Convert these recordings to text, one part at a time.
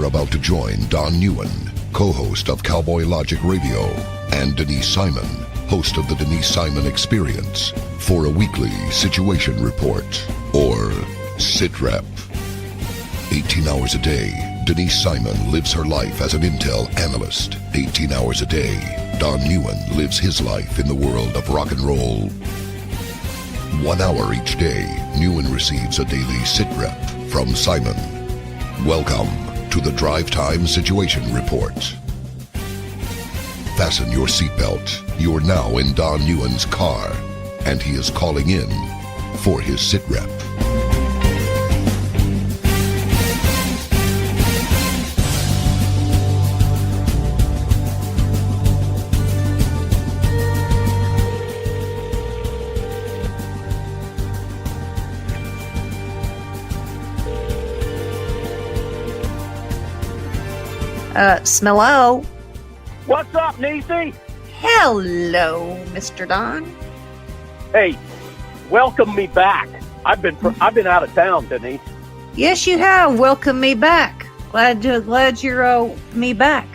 about to join Don Neuen, co-host of Cowboy Logic Radio, and Denise Simon, host of the Denise Simon Experience, for a weekly situation report, or SITREP. 18 hours a day, Denise Simon lives her life as an Intel Analyst. 18 hours a day, Don Neuen lives his life in the world of rock and roll. 1 hour each day, Neuen receives a daily SITREP from Simon. Welcome to the Drive Time Situation Report. Fasten your seatbelt. You're now in Don Neuen's car, and he is calling in for his SITREP. Smello. What's up, Niecy? Hello, Mr. Don. Hey, welcome me back. I've been out of town, Denise. Yes, you have. Welcome me back. Glad you're me back.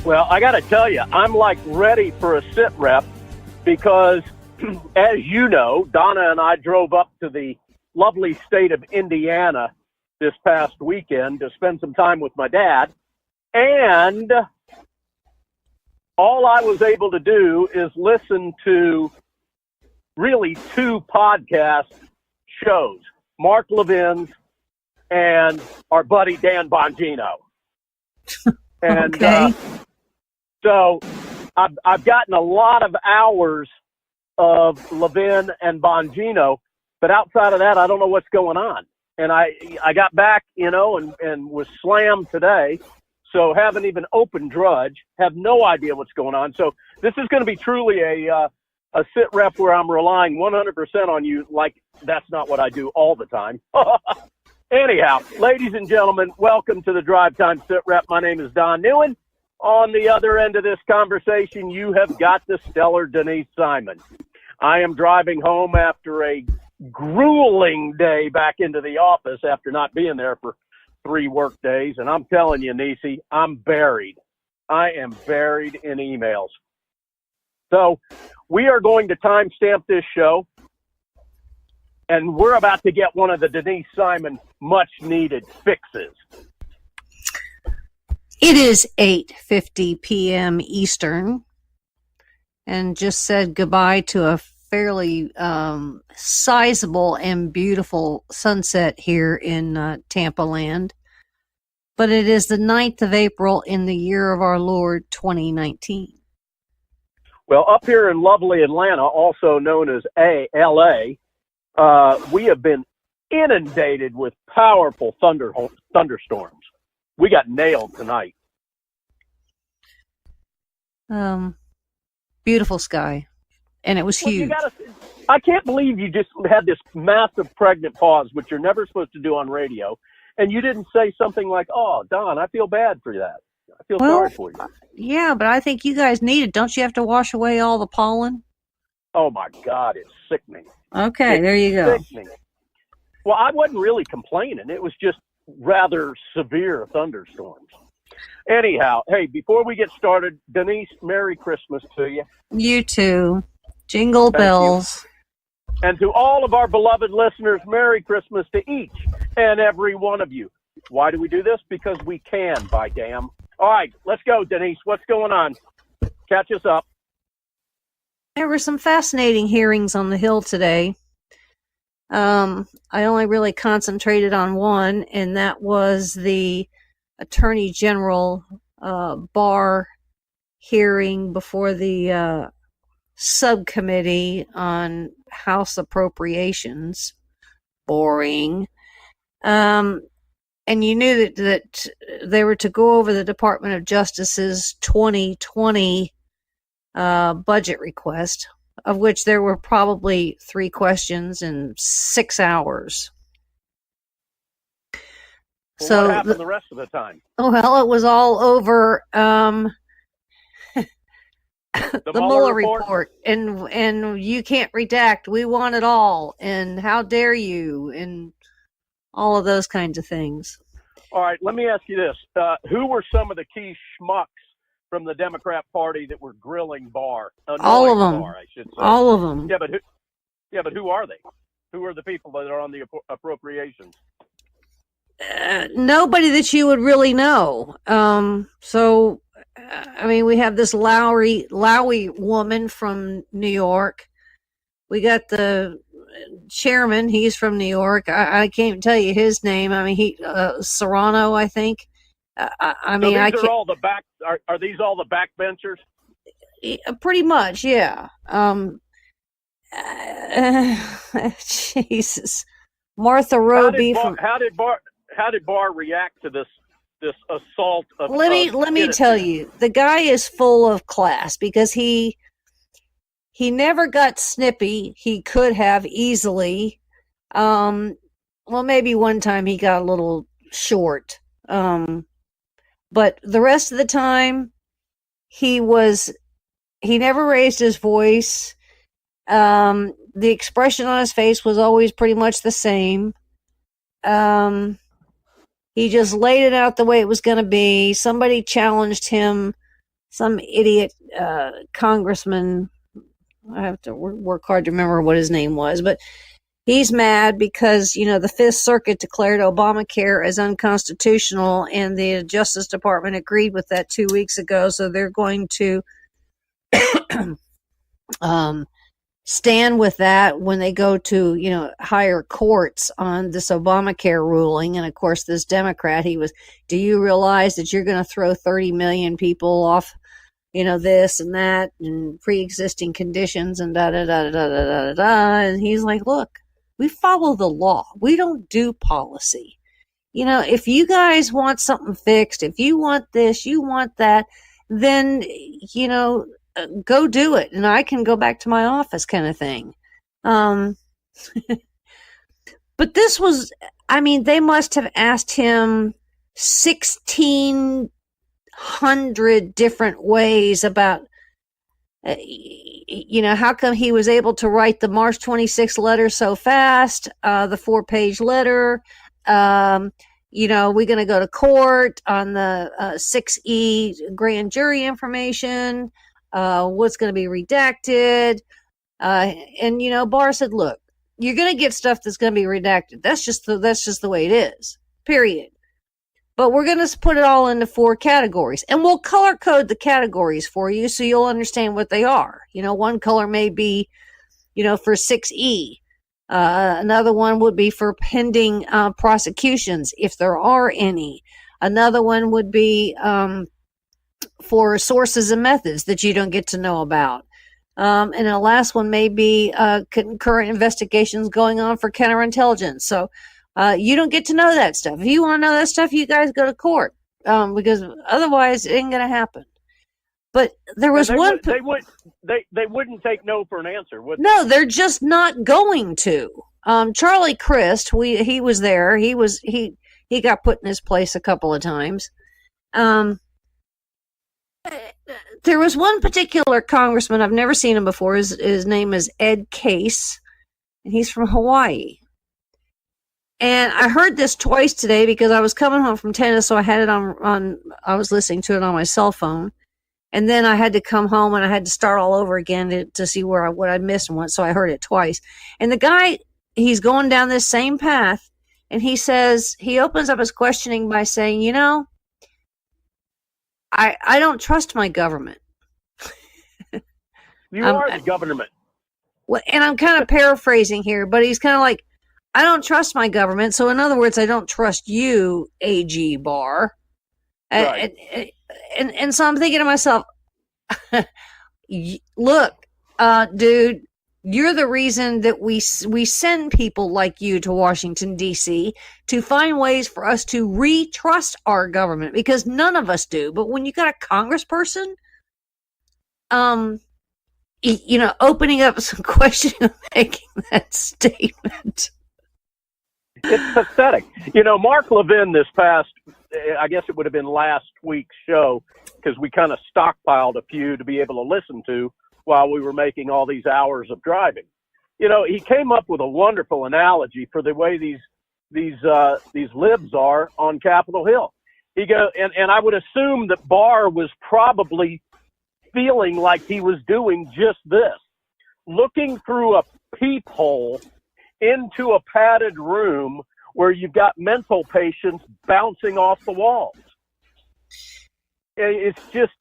Well, I got to tell you, I'm like ready for a sit rep because, as you know, Donna and I drove up to the lovely state of Indiana this past weekend to spend some time with my dad. And all I was able to do is listen to really two podcast shows, Mark Levin's and our buddy Dan Bongino. And okay. So I've gotten a lot of hours of Levin and Bongino, but outside of that, I don't know what's going on. And I got back, and was slammed today. So haven't even opened Drudge, have no idea what's going on. So this is going to be truly a sit rep where I'm relying 100% on you, like that's not what I do all the time. Anyhow, ladies and gentlemen, welcome to the Drive Time Sit Rep. My name is Don Neuen. On the other end of this conversation, you have got the stellar Denise Simon. I am driving home after a grueling day back into the office after not being there for 3 work days, and I'm telling you, Niecy, I'm buried. I am buried in emails. So we are going to timestamp this show, and we're about to get one of the Denise Simon much-needed fixes. It is 8:50 p.m. Eastern, and just said goodbye to a fairly sizable and beautiful sunset here in Tampa land. But it is the 9th of April in the year of our Lord 2019. Well, up here in lovely Atlanta, also known as LA, we have been inundated with powerful thunderstorms. We got nailed tonight. Beautiful sky. And it was huge. I can't believe you just had this massive pregnant pause, which you're never supposed to do on radio, and you didn't say something like, "Oh, Don, I feel bad for that. I feel sorry for you." Yeah, but I think you guys need it. Don't you have to wash away all the pollen? Oh, my God, it's sickening. Okay, there you go. Sickening. Well, I wasn't really complaining. It was just rather severe thunderstorms. Anyhow, hey, before we get started, Denise, Merry Christmas to you. You too. Jingle bells. And to all of our beloved listeners, Merry Christmas to each and every one of you. Why do we do this? Because we can, by damn. All right, let's go, Denise. What's going on? Catch us up. There were some fascinating hearings on the Hill today. I only really concentrated on one, and that was the Attorney General Barr hearing before the subcommittee on House Appropriations. Boring. And you knew that they were to go over the Department of Justice's 2020 budget request, of which there were probably 3 questions in 6 hours. Well, so what happened the rest of the time? Well, it was all over the Mueller report, and you can't redact. We want it all, and how dare you, and all of those kinds of things. All right, let me ask you this: who were some of the key schmucks from the Democrat Party that were grilling Barr? All of them. Barr, I should say. All of them. Yeah, but who are they? Who are the people that are on the appropriations? Nobody that you would really know. We have this Lowy woman from New York. We got the chairman. He's from New York. I can't tell you his name. I mean, Serrano, I think. Are these all the backbenchers? Pretty much, yeah. Jesus, Martha Roby. How did Barr react to this assault of? Let me tell you, the guy is full of class because he never got snippy. He could have easily. Maybe one time he got a little short. But the rest of the time, he never raised his voice. The expression on his face was always pretty much the same. He just laid it out the way it was going to be. Somebody challenged him, some idiot congressman. I have to work hard to remember what his name was, but he's mad because, the Fifth Circuit declared Obamacare as unconstitutional, and the Justice Department agreed with that 2 weeks ago. So they're going to stand with that when they go to, higher courts on this Obamacare ruling. And of course, this Democrat, do you realize that you're going to throw 30 million people off, this and that and pre-existing conditions and da-da-da-da-da-da-da. And he's like, look, we follow the law. We don't do policy. If you guys want something fixed, if you want this, you want that, then, go do it, and I can go back to my office, kind of thing. But this was, they must have asked him 1,600 different ways about, how come he was able to write the March 26th letter so fast, the 4-page letter. We're going to go to court on the 6E grand jury information. What's going to be redacted. And Barr said, look, you're going to get stuff that's going to be redacted. That's just the way it is, period. But we're going to put it all into 4 categories, and we'll color code the categories for you so you'll understand what they are. One color may be, for 6E. Another one would be for pending prosecutions, if there are any. Another one would be for sources and methods that you don't get to know about. And the last one may be current investigations going on for counterintelligence. So you don't get to know that stuff. If you want to know that stuff, you guys go to court, because otherwise it ain't going to happen. But there was they wouldn't take no for an answer, would they? No, they're just not going to. Charlie Crist, he was there. He got put in his place a couple of times. There was one particular congressman, I've never seen him before. His name is Ed Case, and he's from Hawaii. And I heard this twice today because I was coming home from tennis, so I had it on I was listening to it on my cell phone. And then I had to come home and I had to start all over again to see what I missed and what, so I heard it twice. And the guy, he's going down this same path, and he opens up his questioning by saying, I don't trust my government. You are the government. Well, and I'm kind of paraphrasing here, but he's kind of like, I don't trust my government. So in other words, I don't trust you, AG Barr. Right. And so I'm thinking to myself, look, dude, you're the reason that we send people like you to Washington, D.C. to find ways for us to re-trust our government, because none of us do. But when you got a congressperson, opening up some question and making that statement. It's pathetic. Mark Levin this past, I guess it would have been last week's show, because we kind of stockpiled a few to be able to listen to while we were making all these hours of driving. He came up with a wonderful analogy for the way these libs are on Capitol Hill. He go, and I would assume that Barr was probably feeling like he was doing just this, looking through a peephole into a padded room where you've got mental patients bouncing off the walls. It's just,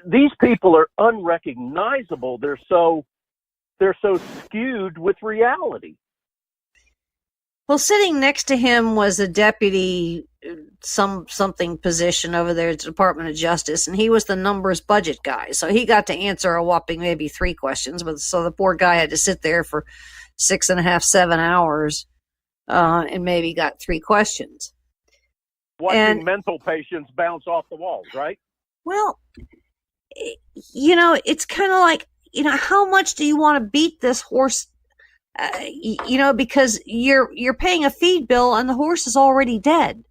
these people are unrecognizable. They're so skewed with reality. Well, sitting next to him was a deputy something position over there at the Department of Justice, and he was the numbers budget guy. So he got to answer a whopping maybe 3 questions, but so the poor guy had to sit there for 6.5, 7 hours, and maybe got 3 questions. Watching mental patients bounce off the walls, right? Well, it's kind of like, how much do you want to beat this horse? Because you're paying a feed bill and the horse is already dead.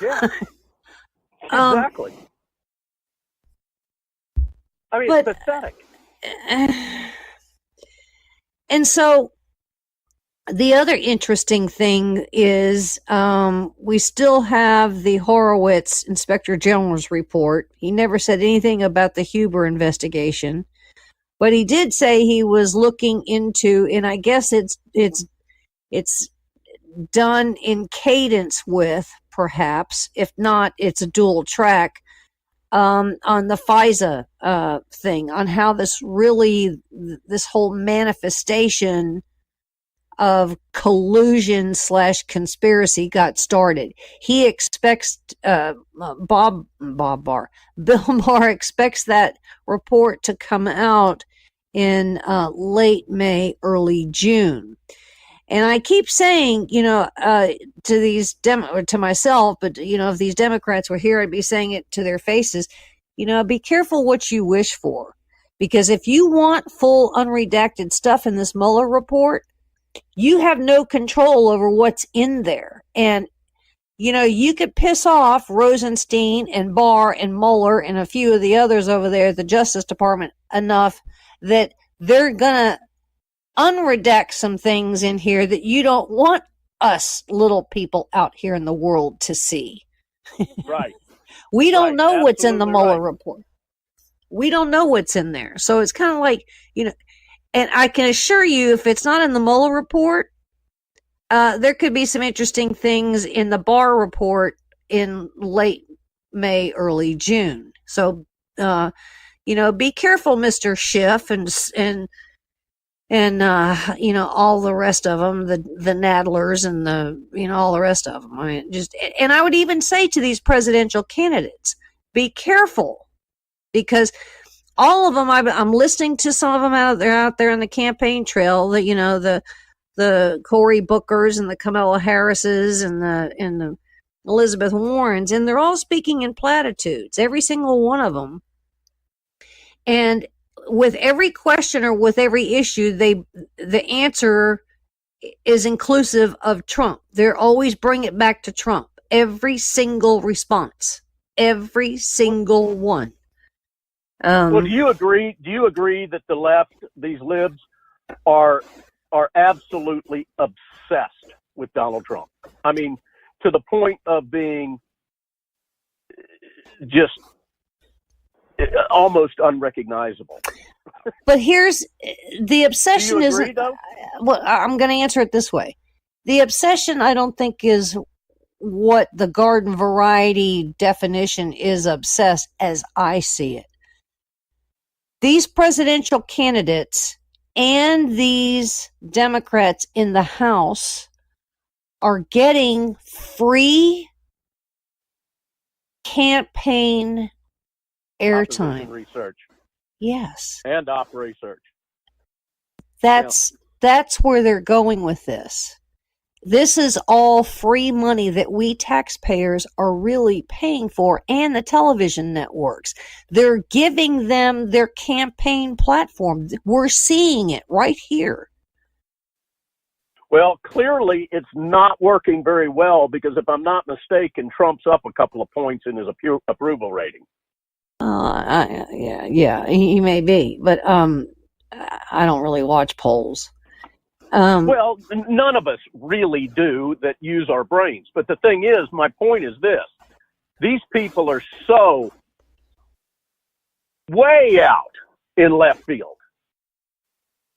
Yeah, exactly. I mean, it's pathetic. And so the other interesting thing is we still have the Horowitz Inspector General's report. He never said anything about the Huber investigation, but he did say he was looking into, and I guess it's done in cadence with, perhaps, if not, it's a dual track, on the FISA thing, on how this whole manifestation of collusion / conspiracy got started. He expects, Bill Barr expects that report to come out in late May, early June. And I keep saying, to myself, but, if these Democrats were here, I'd be saying it to their faces, be careful what you wish for. Because if you want full unredacted stuff in this Mueller report, you have no control over what's in there. And, you could piss off Rosenstein and Barr and Mueller and a few of the others over there at the Justice Department enough that they're going to unredact some things in here that you don't want us little people out here in the world to see. Right. We don't know Absolutely what's in the Mueller right. report. We don't know what's in there. So it's kind of like, and I can assure you, if it's not in the Mueller report, there could be some interesting things in the Barr report in late May, early June. So, be careful, Mr. Schiff and all the rest of them, the Nadlers and all the rest of them. I mean, and I would even say to these presidential candidates, be careful, because all of them, I'm listening to some of them out there on the campaign trail, that, the Cory Bookers and the Kamala Harrises and the Elizabeth Warrens, and they're all speaking in platitudes, every single one of them. And with every question or with every issue, the answer is inclusive of Trump. They're always bring it back to Trump. Every single response, every single one. Well, do you agree that the left, these libs, are absolutely obsessed with Donald Trump? I mean, to the point of being just almost unrecognizable. But here's the obsession. Do you agree, though? Well, I'm going to answer it this way. The obsession, I don't think, is what the garden variety definition is obsessed as I see it. These presidential candidates and these Democrats in the House are getting free campaign airtime. Research. Yes. And op research. That's where they're going with this. This is all free money that we taxpayers are really paying for, and the television networks. They're giving them their campaign platform. We're seeing it right here. Well, clearly it's not working very well, because if I'm not mistaken, Trump's up a couple of points in his approval rating. Yeah, he may be, but I don't really watch polls. Well, none of us really do that use our brains. But the thing is, my point is this. These people are so way out in left field.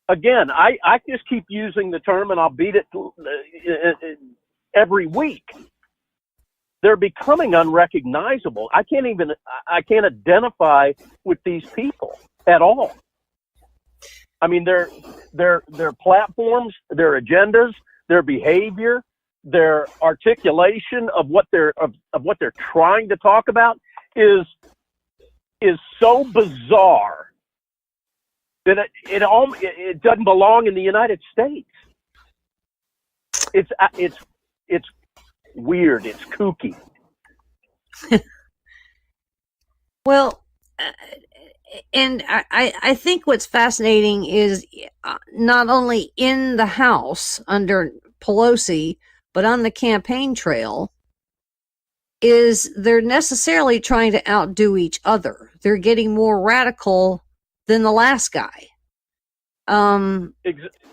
Again, I just keep using the term, and I'll beat it every week. They're becoming unrecognizable. I can't identify with these people at all. I mean, their platforms, their agendas, their behavior, their articulation of what they're trying to talk about is so bizarre that it doesn't belong in the United States. It's weird. It's kooky. Well, and I think what's fascinating is not only in the House under Pelosi, but on the campaign trail, is they're necessarily trying to outdo each other. They're getting more radical than the last guy.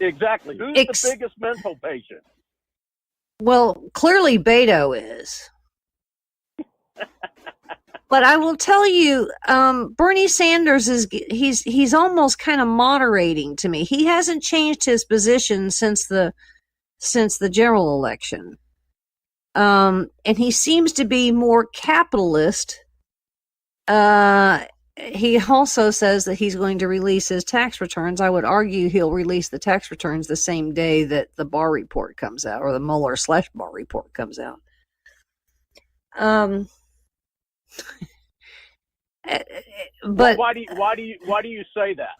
Exactly. Who's the biggest mental patient? Well, clearly Beto is. But I will tell you, Bernie Sanders he's almost kind of moderating to me. He hasn't changed his position since the general election. And he seems to be more capitalist. He also says that he's going to release his tax returns. I would argue he'll release the tax returns the same day that the Barr report comes out, or the Mueller/Barr report comes out. But why do you say that?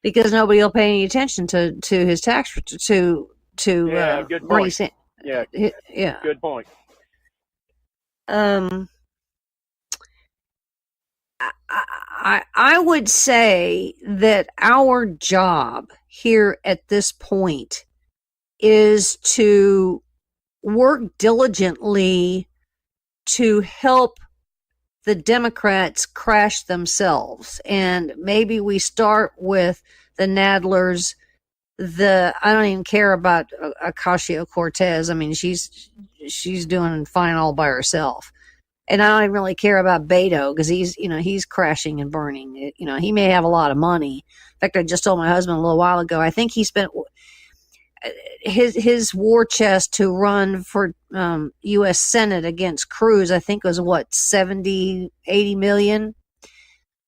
Because nobody will pay any attention to his tax to good Bernie point. Sanders. Yeah. Good point. I would say that our job here at this point is to work diligently to help the Democrats crash themselves. And maybe we start with the Nadlers. I don't even care about Ocasio-Cortez. I mean, she's doing fine all by herself. And I don't even really care about Beto because he's crashing and burning. He may have a lot of money. In fact, I just told my husband a little while ago, I think he spent his war chest to run for U.S. Senate against Cruz, I think was 70, 80 million.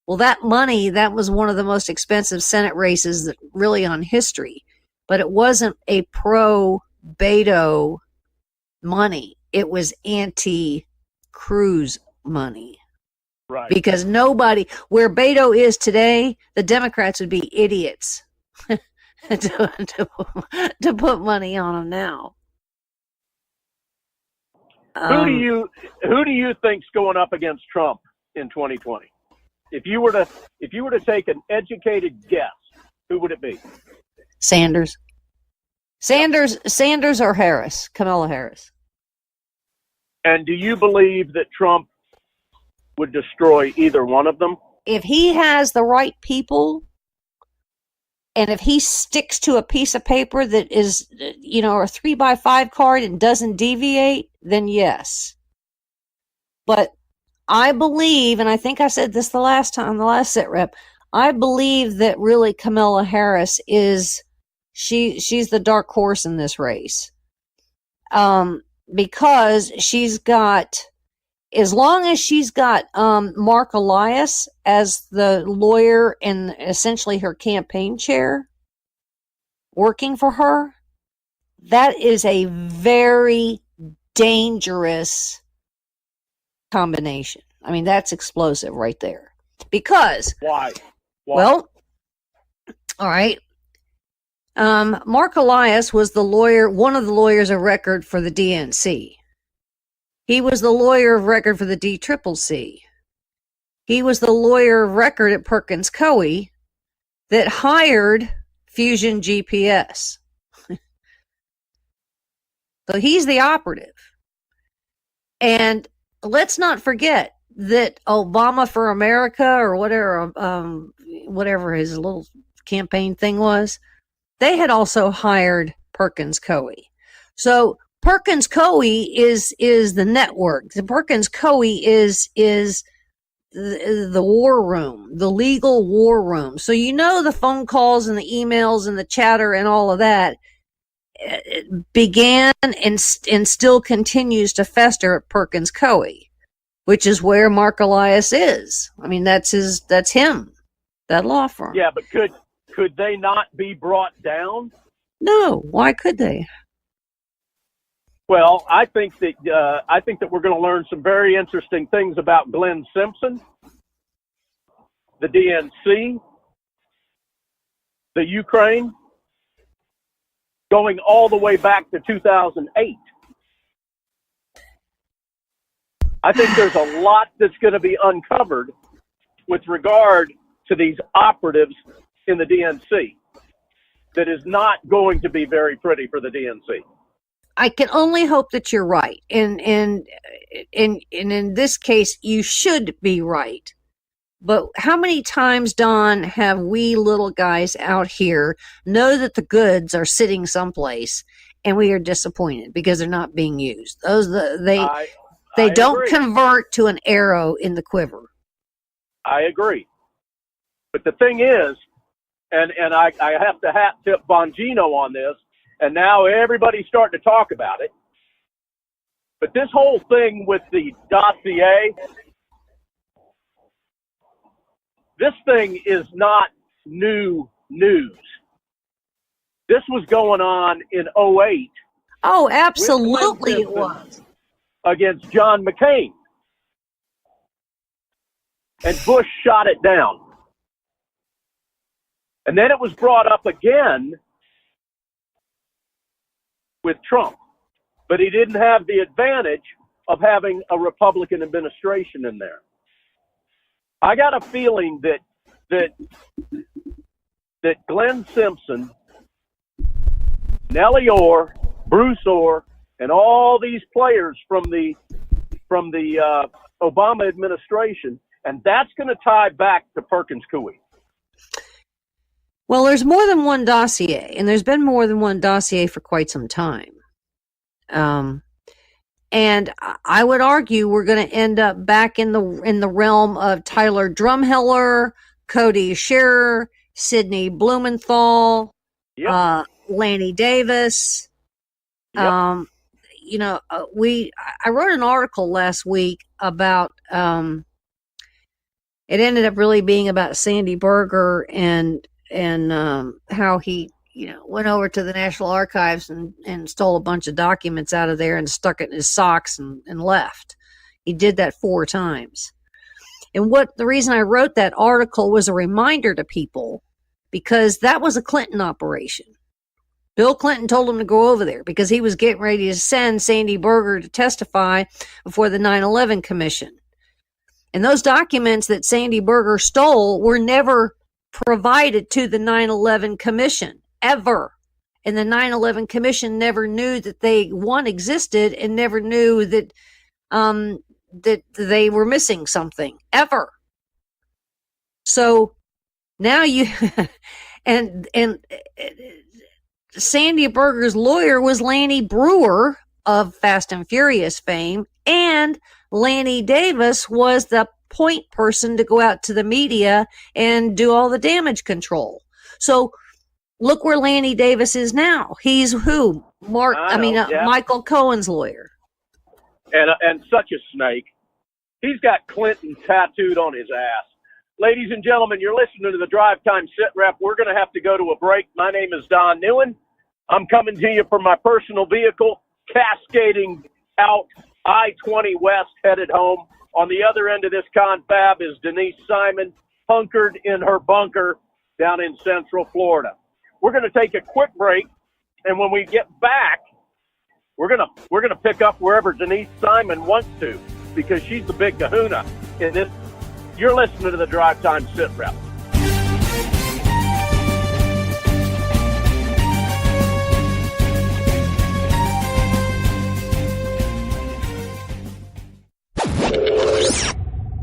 Well, that money, that was one of the most expensive Senate races that really on history, but it wasn't a pro-Beto money. It was anti-Cruz money. Right. Because where Beto is today, the Democrats would be idiots to put money on him now. Who do you think's going up against Trump in 2020? If you were to take an educated guess, who would it be? Sanders or Harris, Kamala Harris. And do you believe that Trump would destroy either one of them? If he has the right people, and if he sticks to a piece of paper that is, a 3x5 card and doesn't deviate, then yes. But I believe, and I think I said this the last SITREP, I believe that really Kamala Harris she's the dark horse in this race. Because she's got, as long as she's got Mark Elias as the lawyer and essentially her campaign chair working for her, that is a very dangerous combination. I mean, that's explosive right there. Because why? Well, all right. Mark Elias was one of the lawyers of record for the DNC. He was the lawyer of record for the DCCC. He was the lawyer of record at Perkins Coie that hired Fusion GPS. So he's the operative. And let's not forget that Obama for America, or whatever his little campaign thing was, they had also hired Perkins Coie. So Perkins Coie is the network. The Perkins Coie is the war room, the legal war room. So the phone calls and the emails and the chatter and all of that began and still continues to fester at Perkins Coie, which is where Mark Elias is. I mean, that's him, that law firm. Yeah, but could they not be brought down? No, why could they? Well, I think that we're going to learn some very interesting things about Glenn Simpson, the DNC, the Ukraine, going all the way back to 2008. I think there's a lot that's going to be uncovered with regard to these operatives in the DNC that is not going to be very pretty for the DNC. I can only hope that you're right. And in this case, you should be right. But how many times, Don, have we little guys out here know that the goods are sitting someplace and we are disappointed because they're not being used? They don't agree. Convert to an arrow in the quiver. I agree. But the thing is, and I have to hat tip Bongino on this, and now everybody's starting to talk about it. But this whole thing with the dossier, this thing is not new news. This was going on in 2008. Oh, absolutely it was. Against John McCain. And Bush shot it down. And then it was brought up again with Trump. But he didn't have the advantage of having a Republican administration in there. I got a feeling that Glenn Simpson, Nellie Orr, Bruce Orr, and all these players from the Obama administration, and that's going to tie back to Perkins Coie. Well, there's more than one dossier, and there's been more than one dossier for quite some time. And I would argue we're going to end up back in the realm of Tyler Drumheller, Cody Scherer, Sidney Blumenthal, Yep. Lanny Davis. Yep. I wrote an article last week about it ended up really being about Sandy Berger and how he went over to the National Archives and stole a bunch of documents out of there and stuck it in his socks and left. He did that 4 times. And the reason I wrote that article was a reminder to people, because that was a Clinton operation. Bill Clinton told him to go over there because he was getting ready to send Sandy Berger to testify before the 9/11 Commission. And those documents that Sandy Berger stole were never provided to the 9/11 Commission, ever. And the 9/11 Commission never knew that they, one, existed, and never knew that that they were missing something, ever. So now you and Sandy Berger's lawyer was Lanny Brewer of Fast and Furious fame, and Lanny Davis was the point person to go out to the media and do all the damage control. So look where Lanny Davis is now. He's who? Michael Cohen's lawyer. And such a snake. He's got Clinton tattooed on his ass. Ladies and gentlemen, you're listening to the Drive Time SITREP. We're going to have to go to a break. My name is Don Neuen. I'm coming to you from my personal vehicle, cascading out I-20 West, headed home. On the other end of this confab is Denise Simon, hunkered in her bunker down in Central Florida. We're going to take a quick break, and when we get back, we're going to pick up wherever Denise Simon wants to, because she's the big kahuna in this. You're listening to the Drive Time SITREP.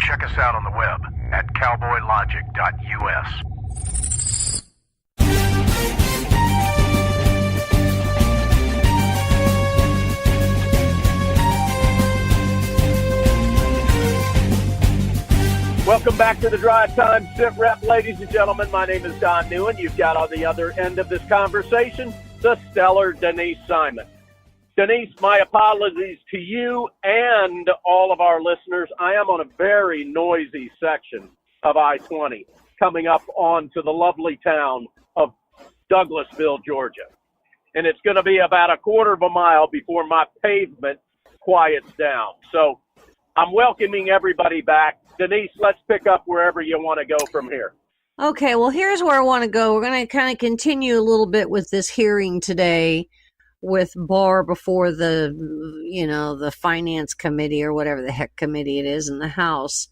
Check us out on the web at cowboylogic.us. Welcome back to the Drive Time SITREP, ladies and gentlemen. My name is Don Neuen. You've got on the other end of this conversation, the stellar Denise Simon. Denise, my apologies to you and all of our listeners. I am on a very noisy section of I-20 coming up onto the lovely town of Douglasville, Georgia. And it's going to be about a quarter of a mile before my pavement quiets down. So I'm welcoming everybody back. Denise, let's pick up wherever you want to go from here. Okay, well, here's where I want to go. We're going to kind of continue a little bit with this hearing today with Barr before the Finance Committee or whatever the heck committee it is in the House,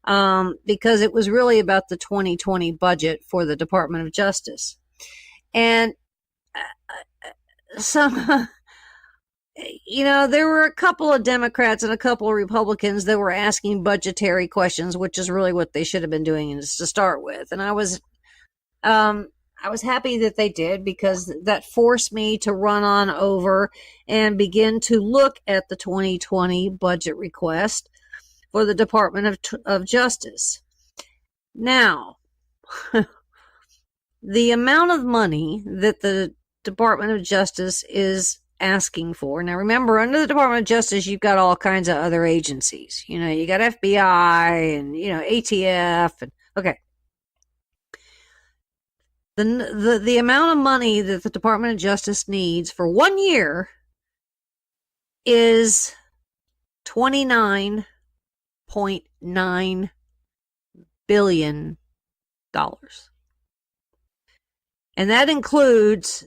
because it was really about the 2020 budget for the Department of Justice. And there were a couple of Democrats and a couple of Republicans that were asking budgetary questions, which is really what they should have been doing to start with. And I was happy that they did, because that forced me to run on over and begin to look at the 2020 budget request for the Department of Justice. Now, the amount of money that the Department of Justice is asking for. Now, remember, under the Department of Justice, you've got all kinds of other agencies. You got FBI and, ATF. And, okay. The amount of money that the Department of Justice needs for 1 year is $29.9 billion. And that includes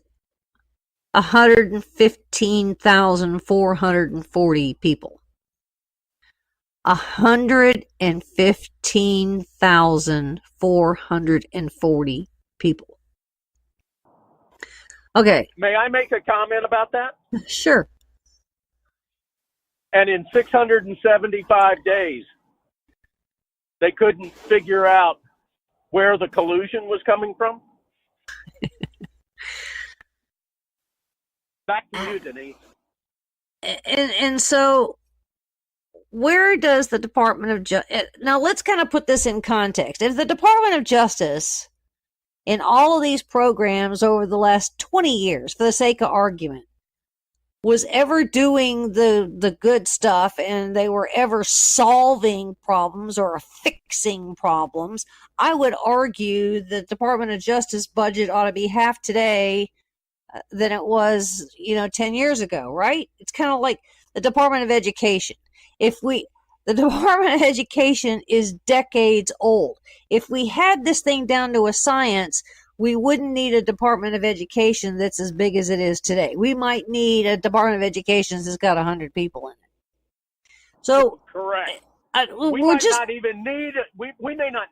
115,440 people. 115,440 people. Okay. May I make a comment about that? Sure. And in 675 days, they couldn't figure out where the collusion was coming from? Back to you, Denise. And so, where does the Department of Justice... Now, let's kind of put this in context. If the Department of Justice, in all of these programs over the last 20 years, for the sake of argument, was ever doing the good stuff, and they were ever solving problems or fixing problems, I would argue the Department of Justice budget ought to be half today than it was, 10 years ago, right? It's kind of like the Department of Education. The Department of Education is decades old. If we had this thing down to a science, we wouldn't need a Department of Education that's as big as it is today. We might need a Department of Education that's got 100 people in it. So, correct. We not even need it. We may not.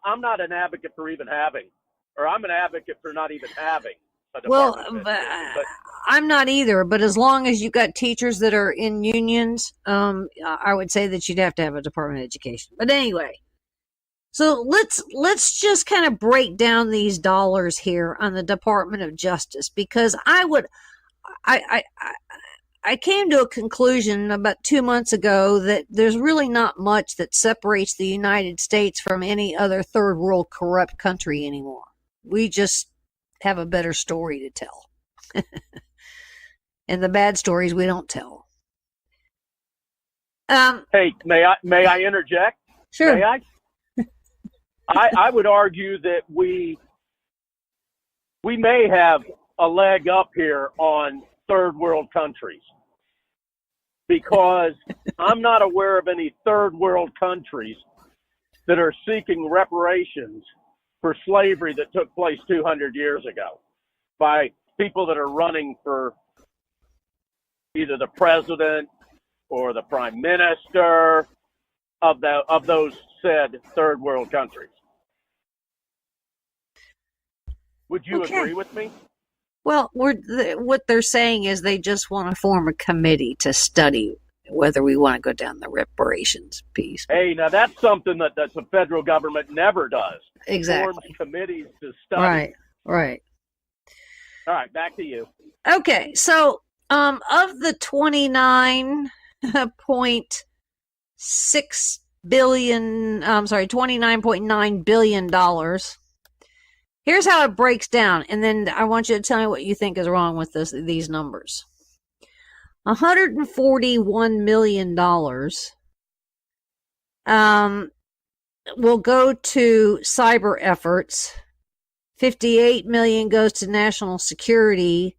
I'm not an advocate for even having, or I'm an advocate for not even having. Well, I'm not either, but as long as you've got teachers that are in unions, I would say that you'd have to have a Department of Education. But anyway, so let's just kind of break down these dollars here on the Department of Justice, because I came to a conclusion about 2 months ago that there's really not much that separates the United States from any other third world corrupt country anymore. We just have a better story to tell. And the bad stories we don't tell. Hey, may I interject? Sure. May I? I would argue that we may have a leg up here on third world countries, because I'm not aware of any third world countries that are seeking reparations for slavery that took place 200 years ago by people that are running for either the president or the prime minister of those said third world countries. Would you agree with me? Well, what they're saying is they just want to form a committee to study whether we want to go down the reparations piece. Hey, now that's something that the federal government never does. Exactly. Forms committees to study. Right. All right, back to you. Okay, so of the $29.6 $29.9 billion. Here's how it breaks down, and then I want you to tell me what you think is wrong with these numbers. $141 million will go to cyber efforts. $58 million goes to national security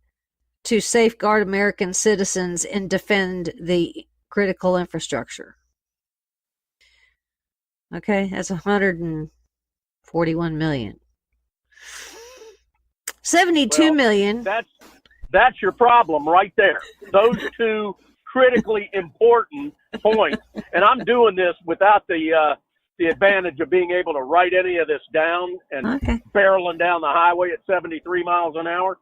to safeguard American citizens and defend the critical infrastructure. Okay, that's $141 million. $72 million. That's your problem right there. Those two critically important points. And I'm doing this without the advantage of being able to write any of this down and barreling down the highway at 73 miles an hour.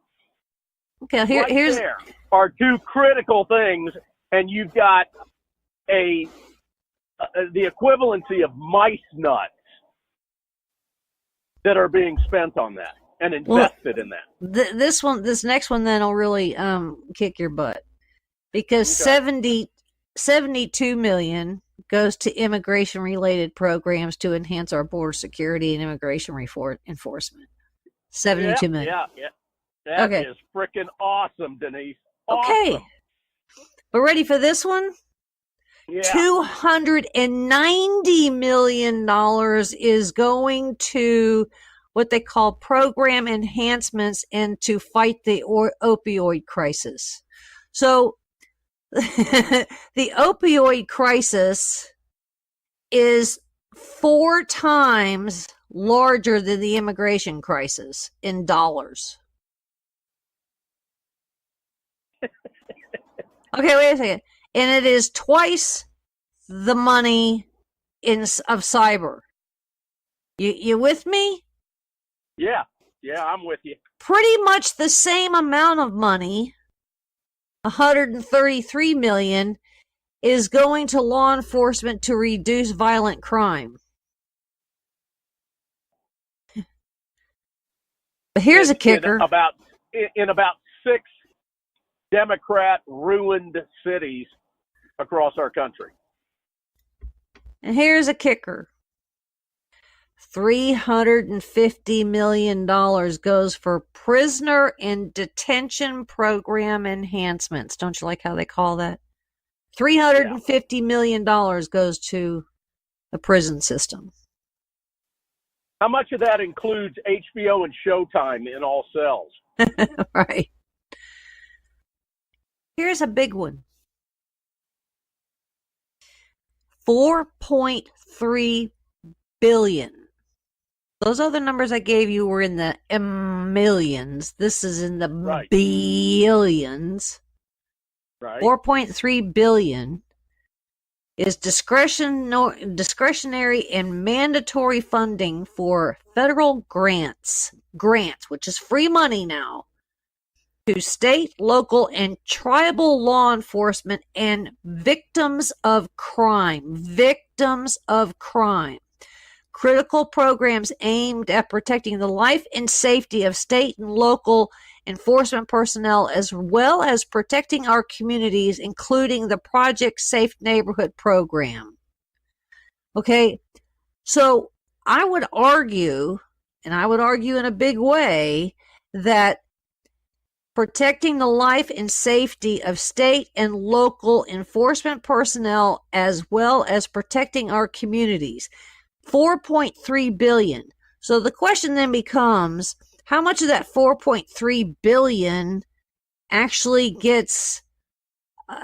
Okay, here's there are two critical things, and you've got the equivalency of mice nuts that are being spent on that and invested in that. This next one then will really kick your butt, because 72 million goes to immigration related programs to enhance our border security and immigration enforcement. 72 million. Yeah. That is freaking awesome, Denise. Awesome. Okay. But ready for this one? Yeah. $290 million is going to what they call program enhancements and to fight the opioid crisis. So the opioid crisis is 4 times larger than the immigration crisis in dollars. Okay, wait a second. And it is twice the money of cyber. You with me? Yeah, I'm with you. Pretty much the same amount of money, $133 million, is going to law enforcement to reduce violent crime. But here's a kicker. In about 6 Democrat-ruined cities across our country. And here's a kicker. $350 million goes for prisoner and detention program enhancements. Don't you like how they call that? $350 million goes to the prison system. How much of that includes HBO and Showtime in all cells? Right. Here's a big one. $4.3 billion. Those other numbers I gave you were in the millions. This is in the billions. Right. 4.3 billion is discretionary and mandatory funding for federal grants, which is free money now, to state, local, and tribal law enforcement and victims of crime. Critical programs aimed at protecting the life and safety of state and local enforcement personnel, as well as protecting our communities, including the Project Safe Neighborhood program. Okay, so I would argue, and I would argue in a big way, that protecting the life and safety of state and local enforcement personnel, as well as protecting our communities. $4.3 billion. So the question then becomes, how much of that $4.3 billion actually gets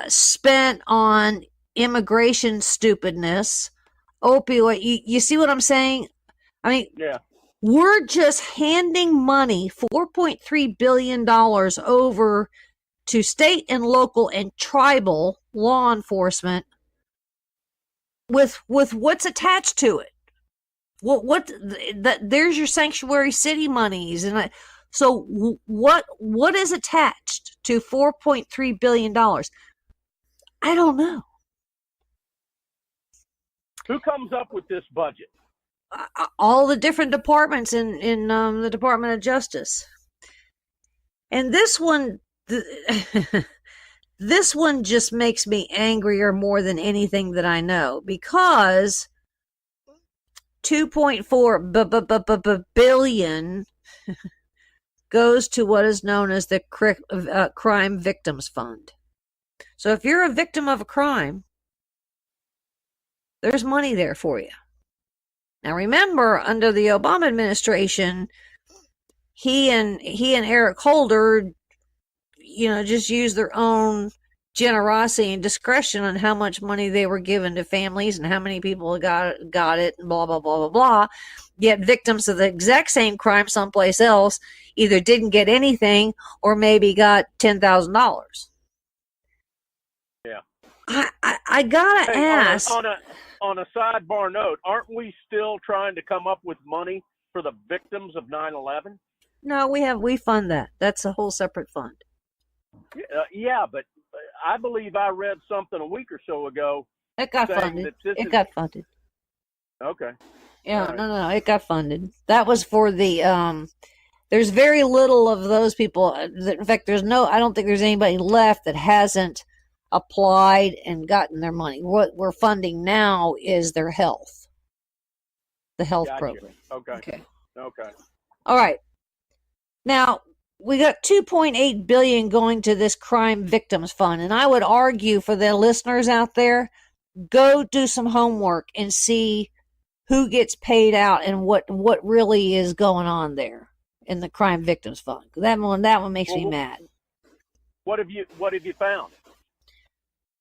spent on immigration stupidness, opioid? You see what I'm saying? I mean, yeah. We're just handing money, $4.3 billion, over to state and local and tribal law enforcement with what's attached to it. There's your sanctuary city monies, and so what is attached to $4.3 billion? I don't know. Who comes up with this budget? All the different departments in the Department of Justice. And this one, this one just makes me angrier more than anything that I know, because 2.4 billion goes to what is known as the Crime Victims Fund. So if you're a victim of a crime, there's money there for you. Now remember, under the Obama administration, he and Eric Holder, just used their own generosity and discretion on how much money they were given to families and how many people got it, and blah, blah, blah, blah, blah. Yet victims of the exact same crime someplace else either didn't get anything or maybe got $10,000. Yeah. I gotta ask. On a sidebar note, aren't we still trying to come up with money for the victims of 9/11? No, we fund that. That's a whole separate fund. Yeah, but I believe I read something a week or so ago. It got funded. Got funded. Okay. Yeah, right. No, it got funded. That was for the, there's very little of those people. In fact, I don't think there's anybody left that hasn't applied and gotten their money. What we're funding now is their health. The health program. Okay. All right. Now, we got $2.8 billion going to this Crime Victims Fund, and I would argue for the listeners out there, go do some homework and see who gets paid out and what really is going on there in the Crime Victims Fund. That one makes me mad. What have you found?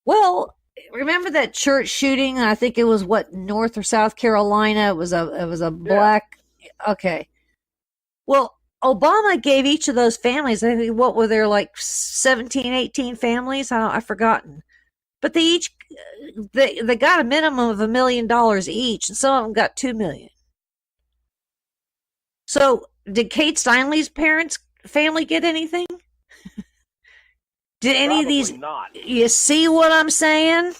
Well, remember that church shooting? I think it was North or South Carolina. It was a black. Yeah. Okay. Well, Obama gave each of those families, I think, what were there, like 17, 18 families? I've forgotten. But they got a minimum of $1 million each, and some of them got $2 million. So did Kate Steinle's family get anything? Did any of these? Not. You see what I'm saying?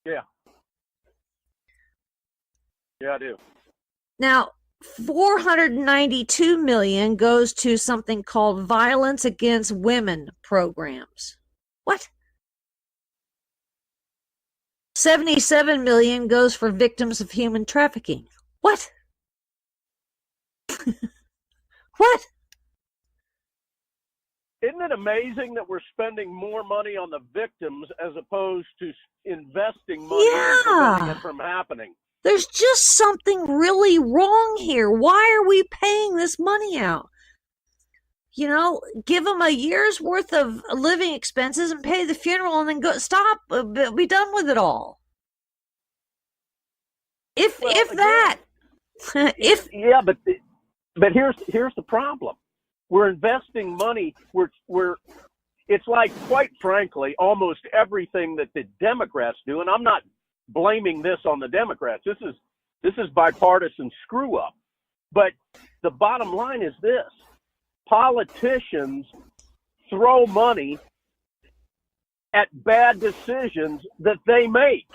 Yeah. Yeah, I do. Now, $492 million goes to something called Violence Against Women programs. What? $77 million goes for victims of human trafficking. What? What? Isn't it amazing that we're spending more money on the victims as opposed to investing money in preventing it from happening? There's just something really wrong here. Why are we paying this money out? Give them a year's worth of living expenses and pay the funeral and then stop. Be done with it all. But here's the problem. We're investing money. It's like, quite frankly, almost everything that the Democrats do, and I'm not blaming this on the Democrats. This is bipartisan screw up. But the bottom line is this: politicians throw money at bad decisions that they make.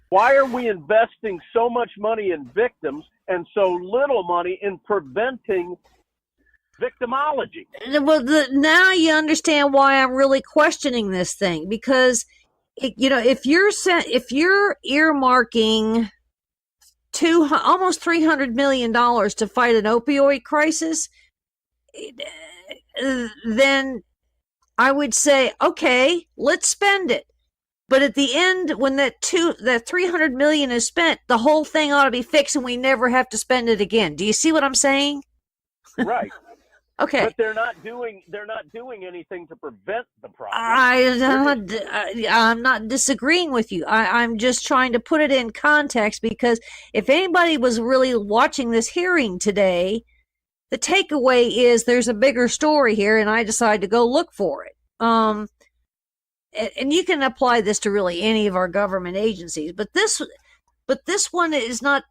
Why are we investing so much money in victims and so little money in preventing victimology? Well, now you understand why I'm really questioning this thing, because if you're earmarking almost $300 million to fight an opioid crisis, then I would say, okay, let's spend it. But at the end, when that $300 million is spent, the whole thing ought to be fixed, and we never have to spend it again. Do you see what I'm saying? Right. Okay. But they're not doing anything to prevent the problem. I'm not disagreeing with you. I'm just trying to put it in context, because if anybody was really watching this hearing today, the takeaway is there's a bigger story here, and I decided to go look for it. And you can apply this to really any of our government agencies, but this one is not.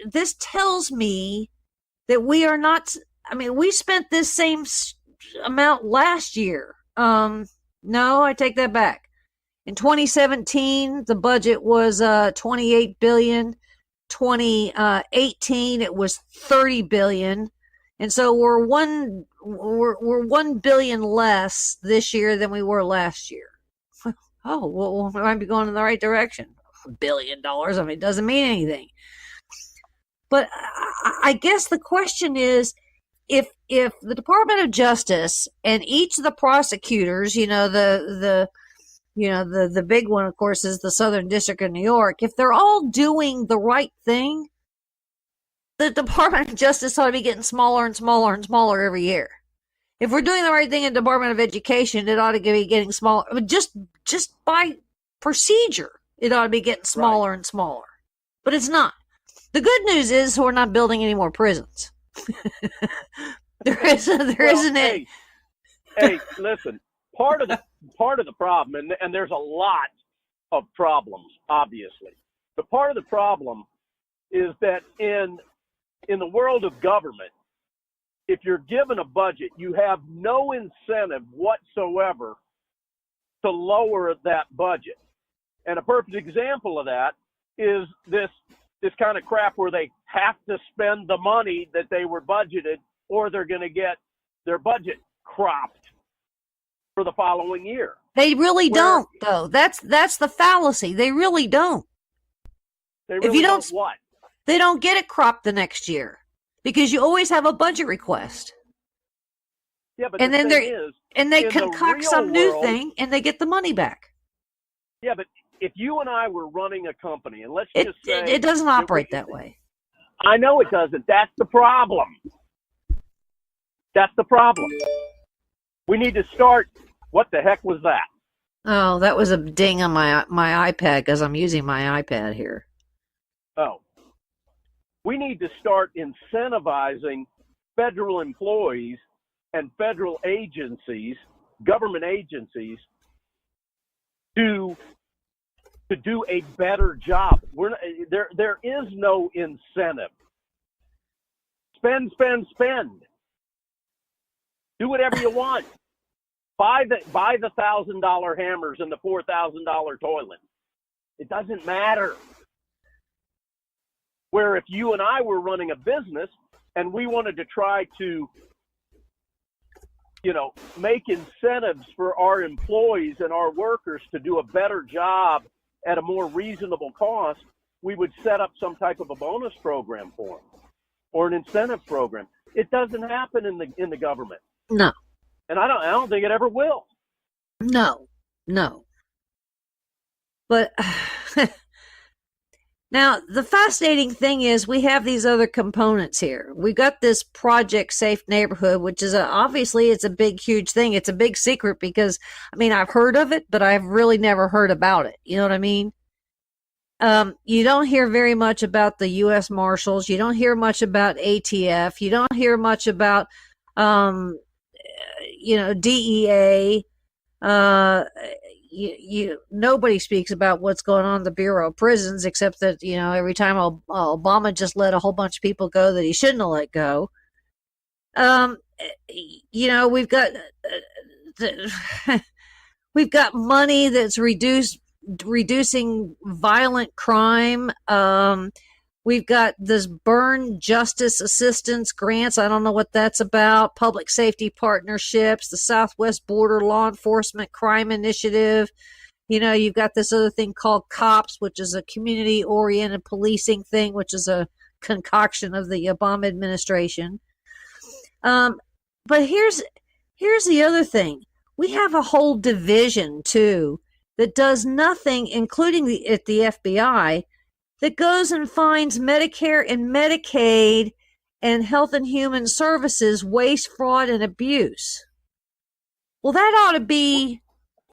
This tells me that we are not. I mean, we spent this same amount last year. No, I take that back. In 2017, the budget was $28 billion. 2018, it was $30 billion, and so we're $1 billion less this year than we were last year. Oh, well, we might be going in the right direction. $1 billion. I mean, it doesn't mean anything. But I guess the question is, if the Department of Justice and each of the prosecutors, the big one, of course, is the Southern District of New York, if they're all doing the right thing, the Department of Justice ought to be getting smaller and smaller and smaller every year. If we're doing the right thing in the Department of Education, it ought to be getting smaller. I mean, just by procedure, it ought to be getting smaller and smaller. But it's not. The good news is we're not building any more prisons. There isn't any. Hey, listen. Part of the problem, and there's a lot of problems, obviously, but part of the problem is that in the world of government, if you're given a budget, you have no incentive whatsoever to lower that budget. And a perfect example of that is this kind of crap where they have to spend the money that they were budgeted, or they're going to get their budget cropped for the following year. They really don't, though. That's the fallacy. They really don't. They really if you don't what? They don't get it cropped the next year because you always have a budget request. Yeah, but and the then thing is, they concoct some new thing and they get the money back. Yeah, but if you and I were running a company, and let's just say it doesn't operate that way. I know it doesn't. That's the problem. That's the problem. We need to start. What the heck was that? Oh, that was a ding on my iPad because I'm using my iPad here. Oh. We need to start incentivizing federal employees and federal agencies, government agencies, to do a better job. There is no incentive. Spend. Do whatever you want. Buy the $1,000 hammers and the $4,000 toilet. It doesn't matter. Where if you and I were running a business and we wanted to try to, make incentives for our employees and our workers to do a better job at a more reasonable cost, we would set up some type of a bonus program for them or an incentive program. It doesn't happen in the government. No. And I don't think it ever will. No. But now the fascinating thing is we have these other components here. We've got this Project Safe Neighborhood, which is obviously it's a big, huge thing. It's a big secret because, I've heard of it, but I've really never heard about it. You know what I mean? You don't hear very much about the U.S. Marshals. You don't hear much about ATF. You don't hear much about, DEA. Nobody speaks about what's going on in the Bureau of Prisons, except that, every time Obama just let a whole bunch of people go that he shouldn't have let go. We've got we've got money that's reducing violent crime. We've got this burn justice assistance grants. I don't know what that's about. Public safety partnerships, the Southwest Border Law Enforcement Crime Initiative. You've got this other thing called COPS, which is a community-oriented policing thing, which is a concoction of the Obama administration. But here's the other thing. We have a whole division, too, that does nothing, including at the FBI, that goes and finds Medicare and Medicaid and Health and Human Services waste, fraud, and abuse. Well, that ought to be,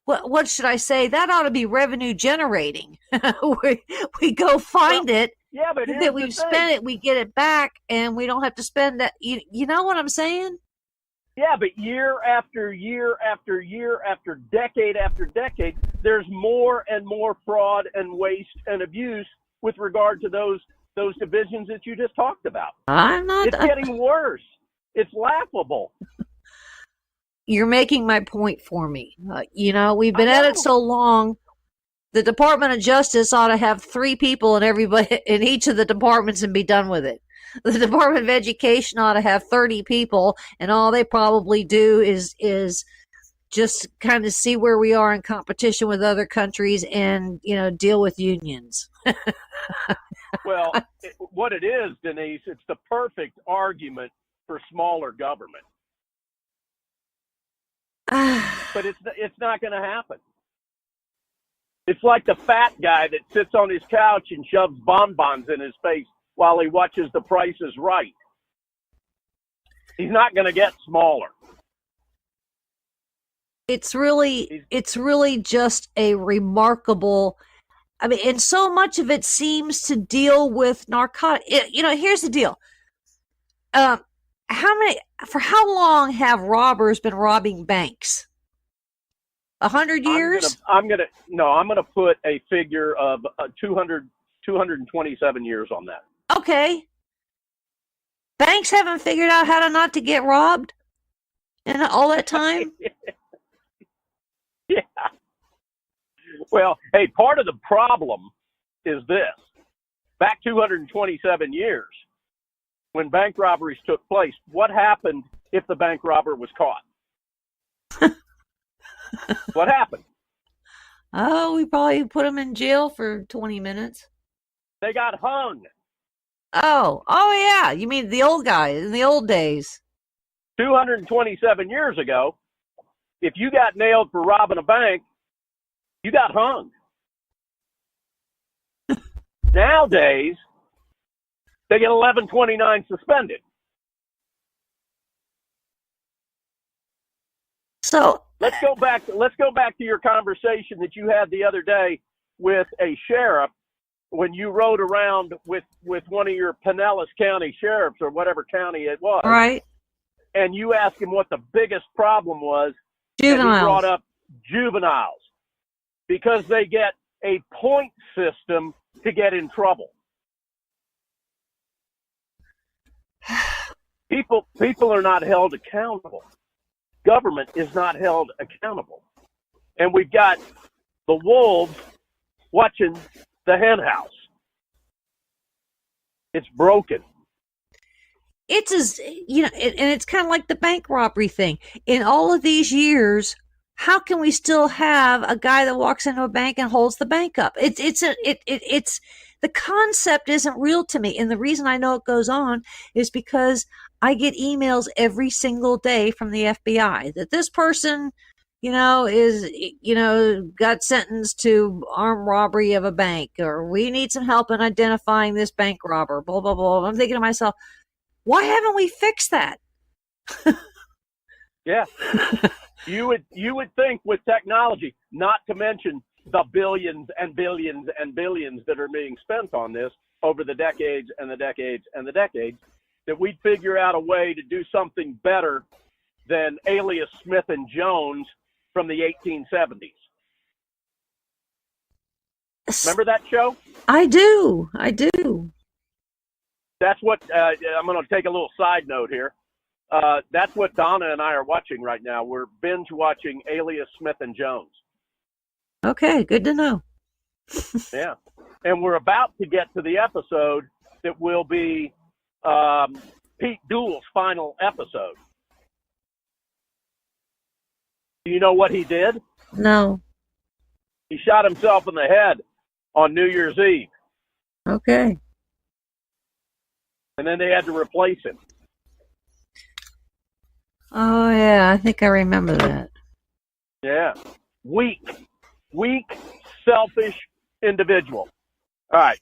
what should I say? That ought to be revenue generating. we go find it. Yeah, but that we've spent it, we get it back, and we don't have to spend that. You know what I'm saying? Yeah, but year after year after year after decade, there's more and more fraud and waste and abuse with regard to those divisions that you just talked about. It's getting worse. It's laughable. You're making my point for me. We've been at it so long. The Department of Justice ought to have 3 people in each of the departments and be done with it. The Department of Education ought to have 30 people, and all they probably do is just kind of see where we are in competition with other countries and, deal with unions. Well, what it is, Denise, it's the perfect argument for smaller government. But it's not going to happen. It's like the fat guy that sits on his couch and shoves bonbons in his face while he watches The Price is Right. He's not going to get smaller. It's really just a remarkable, and so much of it seems to deal with narcotics. Here's the deal. For how long have robbers been robbing banks? 100 years? I'm gonna put a figure of 227 years on that. Okay. Banks haven't figured out how to not to get robbed in all that time? Yeah. Well, hey, part of the problem is this. Back 227 years, when bank robberies took place, what happened if the bank robber was caught? What happened? Oh, we probably put them in jail for 20 minutes. They got hung. Oh yeah. You mean the old guys in the old days? 227 years ago, if you got nailed for robbing a bank, you got hung. Nowadays, they get 1129 suspended. So let's go back to your conversation that you had the other day with a sheriff when you rode around with one of your Pinellas County sheriffs or whatever county it was. Right. And you asked him what the biggest problem was. Juveniles. And he brought up juveniles because they get a point system to get in trouble. People are not held accountable. Government is not held accountable. And we've got the wolves watching the hen house. It's broken. It's and it's kind of like the bank robbery thing. In all of these years, how can we still have a guy that walks into a bank and holds the bank up? It's the concept isn't real to me. And the reason I know it goes on is because I get emails every single day from the FBI that this person, is, got sentenced to armed robbery of a bank, or we need some help in identifying this bank robber, blah, blah, blah. I'm thinking to myself, why haven't we fixed that? Yeah. You would think with technology, not to mention the billions and billions and billions that are being spent on this over the decades and the decades and the decades, that we'd figure out a way to do something better than Alias Smith and Jones from the 1870s. Remember that show? I do. That's what, I'm going to take a little side note here. That's what Donna and I are watching right now. We're binge watching Alias Smith and Jones. Okay, good to know. Yeah. And we're about to get to the episode that will be Pete Dool's final episode. Do you know what he did? No. He shot himself in the head on New Year's Eve. Okay. And then they had to replace him. Oh, yeah, I think I remember that. Yeah. Weak, selfish individual. All right.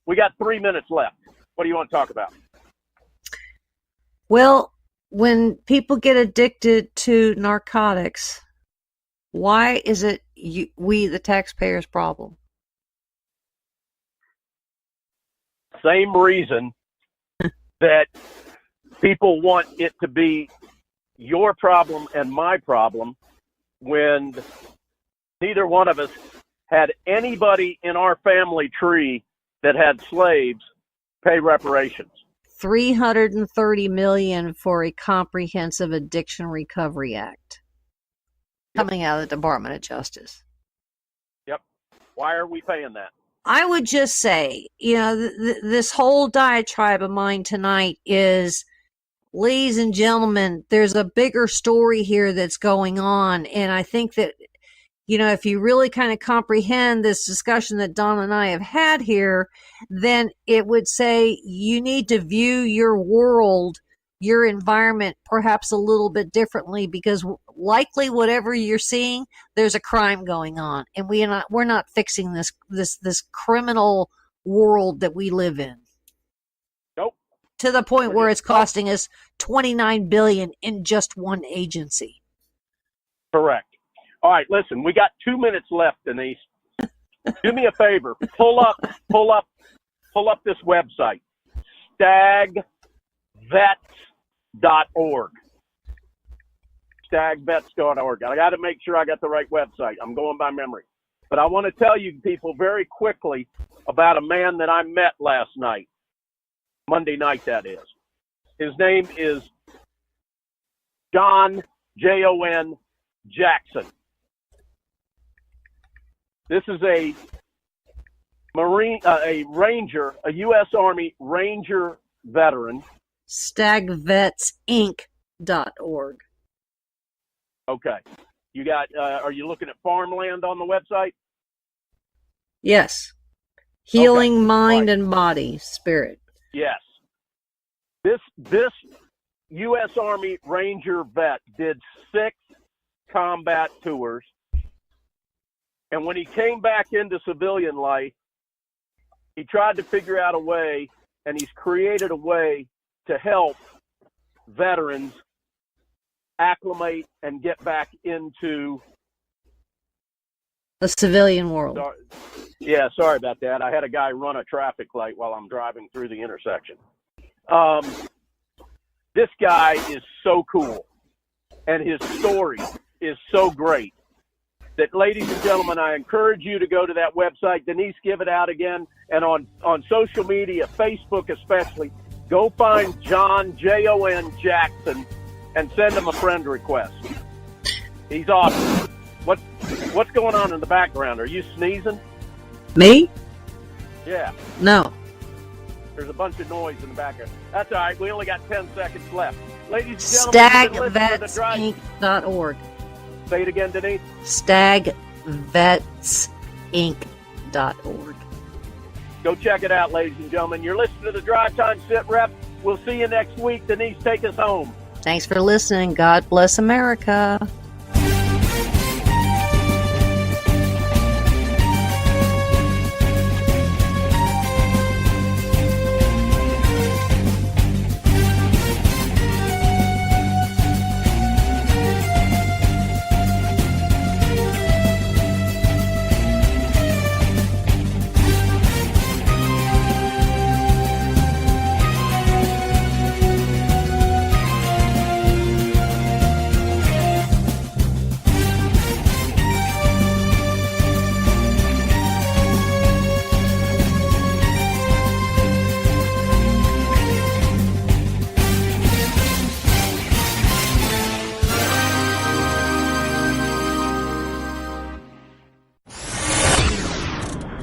We got 3 minutes left. What do you want to talk about? Well, when people get addicted to narcotics, why is it we, the taxpayers' problem? Same reason that people want it to be your problem and my problem when neither one of us had anybody in our family tree that had slaves pay reparations. $330 million for a comprehensive addiction recovery act coming out of the Department of Justice. Yep. Why are we paying that? I would just say, this whole diatribe of mine tonight is ladies and gentlemen, there's a bigger story here that's going on. And I think that, if you really kind of comprehend this discussion that Don and I have had here, then it would say you need to view your world, your environment, perhaps a little bit differently, because likely whatever you're seeing, there's a crime going on, and we're not fixing this criminal world that we live in. Nope. To the point where it's costing us $29 billion in just one agency. Correct. All right, listen, we got 2 minutes left, Denise. Do me a favor. Pull up this website, stagvets.org. Stagvets.org. I got to make sure I got the right website. I'm going by memory. But I want to tell you people very quickly about a man that I met last night. Monday night, that is. His name is Don Jackson. This is a Ranger, a U.S. Army Ranger veteran. Stagvetsinc.org. Okay. You got, are you looking at farmland on the website? Yes. Healing mind and body, spirit. Yes. This U.S. Army Ranger vet did 6 combat tours. And when he came back into civilian life, he tried to figure out a way, and he's created a way to help veterans acclimate and get back into the civilian world. Sorry about that. I had a guy run a traffic light while I'm driving through the intersection. This guy is so cool, and his story is so great that, ladies and gentlemen, I encourage you to go to that website. Denise, give it out again. And on social media, Facebook especially, go find John, Jon Jackson, and send him a friend request. He's awesome. What's going on in the background? Are you sneezing? Me? Yeah. No. There's a bunch of noise in the background. That's all right. We only got 10 seconds left. Ladies and gentlemen, Stagvetsinc.org. Say it again, Denise. Stagvetsinc.org. Go check it out, ladies and gentlemen. You're listening to the Drive Time SITREP. We'll see you next week. Denise, take us home. Thanks for listening. God bless America.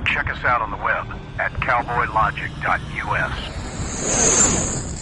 Check us out on the web at cowboylogic.us.